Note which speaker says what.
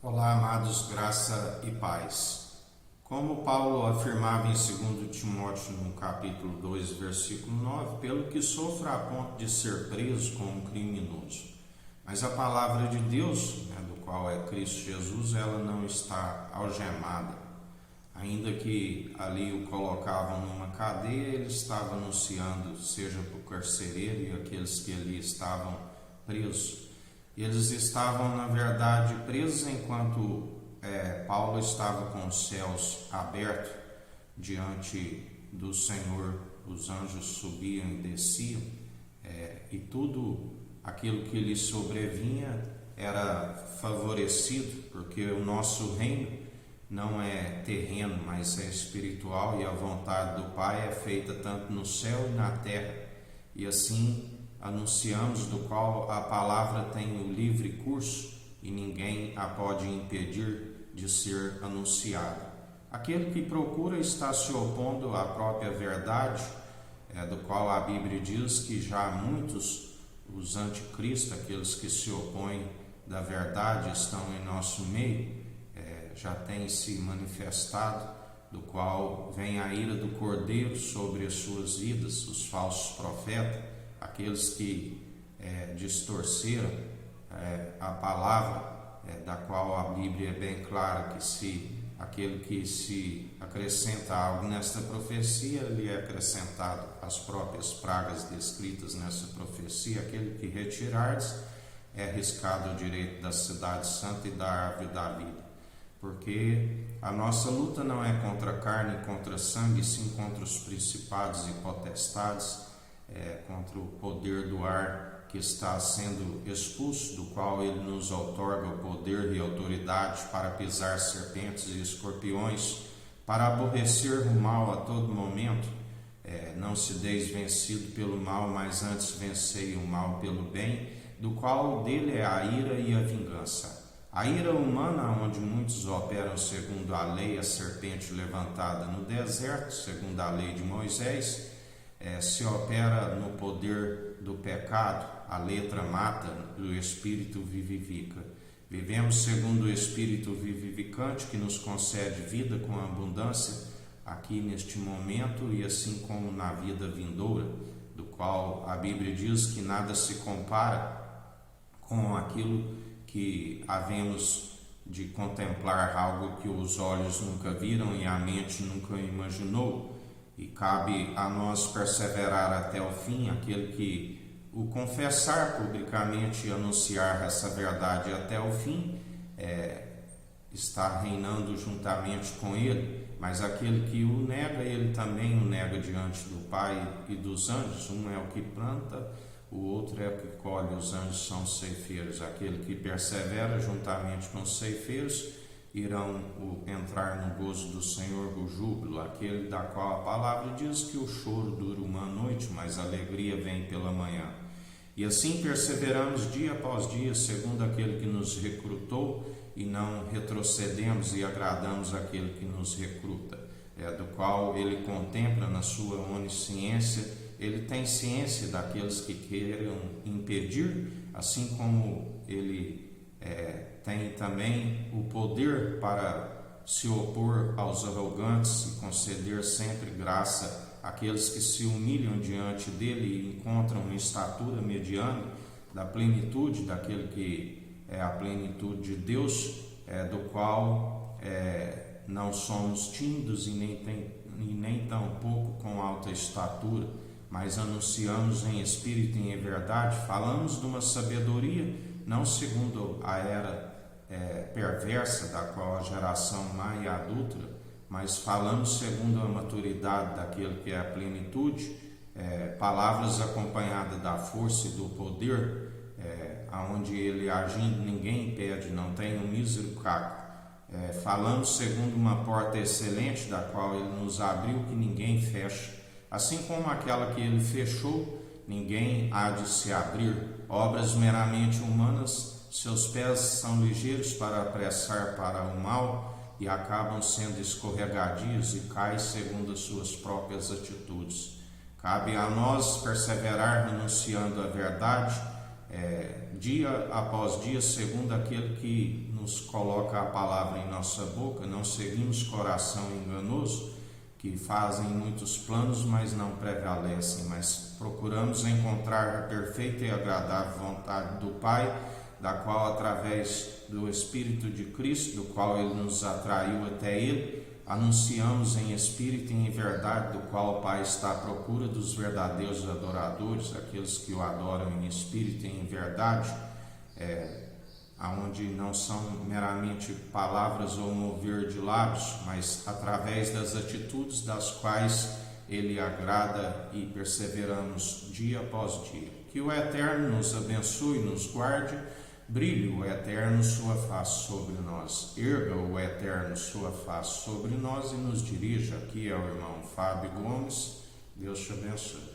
Speaker 1: Olá, amados, graça e paz. Como Paulo afirmava em 2 Timóteo, no capítulo 2, versículo 9, pelo que sofro a ponto de ser preso como um criminoso. Mas a palavra de Deus, do qual é Cristo Jesus, ela não está algemada. Ainda que ali o colocavam numa cadeia, ele estava anunciando, seja para o carcereiro e aqueles que ali estavam presos. Eles estavam, na verdade, presos enquanto Paulo estava com os céus abertos diante do Senhor. Os anjos subiam e desciam, e tudo aquilo que lhe sobrevinha era favorecido, porque o nosso reino não é terreno, mas é espiritual, e a vontade do Pai é feita tanto no céu e na terra. E assim anunciamos, do qual a palavra tem o livre curso e ninguém a pode impedir de ser anunciada. Aquele que procura está se opondo à própria verdade, do qual a Bíblia diz que já muitos, os anticristos, aqueles que se opõem da verdade, estão em nosso meio, já têm se manifestado, do qual vem a ira do Cordeiro sobre as suas vidas, os falsos profetas, aqueles que distorceram a palavra, da qual a Bíblia é bem clara que se aquele que se acrescenta algo nesta profecia, lhe é acrescentado as próprias pragas descritas nessa profecia. Aquele que retirardes é arriscado o direito da cidade santa e da árvore da vida. Porque a nossa luta não é contra a carne e contra sangue, sim contra os principados e potestades, contra o poder do ar que está sendo expulso, do qual ele nos outorga o poder e autoridade para pisar serpentes e escorpiões, para aborrecer o mal a todo momento. Não se deis vencido pelo mal, mas antes vencei o mal pelo bem, do qual dele é a ira e a vingança. A ira humana, onde muitos operam segundo a lei, a serpente levantada no deserto, segundo a lei de Moisés, se opera no poder do pecado. A letra mata, o Espírito vivifica. Vivemos segundo o Espírito vivificante, que nos concede vida com abundância aqui neste momento e assim como na vida vindoura, do qual a Bíblia diz que nada se compara com aquilo que havemos de contemplar, algo que os olhos nunca viram e a mente nunca imaginou. E cabe a nós perseverar até o fim. Aquele que o confessar publicamente e anunciar essa verdade até o fim, está reinando juntamente com ele. Mas aquele que o nega, ele também o nega diante do Pai e dos anjos. Um é o que planta, o outro é o que colhe. Os anjos são ceifeiros. Aquele que persevera juntamente com os ceifeiros irão entrar no gozo do Senhor, o júbilo, aquele da qual a palavra diz que o choro dura uma noite, mas a alegria vem pela manhã. E assim perseveramos dia após dia, segundo aquele que nos recrutou, e não retrocedemos e agradamos aquele que nos recruta, do qual ele contempla na sua onisciência. Ele tem ciência daqueles que queiram impedir, assim como ele tem também o poder para se opor aos arrogantes e conceder sempre graça àqueles que se humilham diante dele e encontram uma estatura mediana da plenitude daquele que é a plenitude de Deus, do qual não somos tímidos e nem tampouco com alta estatura, mas anunciamos em espírito e em verdade, falamos de uma sabedoria não segundo a era perversa da qual a geração má e adúltera, mas falamos segundo a maturidade daquele que é a plenitude, palavras acompanhadas da força e do poder, aonde ele agindo ninguém impede, não tem um mísero caco. Falamos segundo uma porta excelente, da qual ele nos abriu, que ninguém fecha, assim como aquela que ele fechou, ninguém há de se abrir. Obras meramente humanas, seus pés são ligeiros para apressar para o mal e acabam sendo escorregadios e caem segundo as suas próprias atitudes. Cabe a nós perseverar renunciando a verdade, dia após dia, segundo aquele que nos coloca a palavra em nossa boca. Não seguimos coração enganoso, que fazem muitos planos, mas não prevalecem, mas procuramos encontrar a perfeita e agradável vontade do Pai, da qual, através do Espírito de Cristo, do qual Ele nos atraiu até Ele, anunciamos em espírito e em verdade, do qual o Pai está à procura dos verdadeiros adoradores, aqueles que o adoram em espírito e em verdade, aonde não são meramente palavras ou mover de lábios, mas através das atitudes das quais Ele agrada, e perseveramos dia após dia. Que o Eterno nos abençoe, nos guarde. Brilhe o Eterno sua face sobre nós, erga o Eterno sua face sobre nós e nos dirija. Aqui é o irmão Fábio Gomes. Deus te abençoe.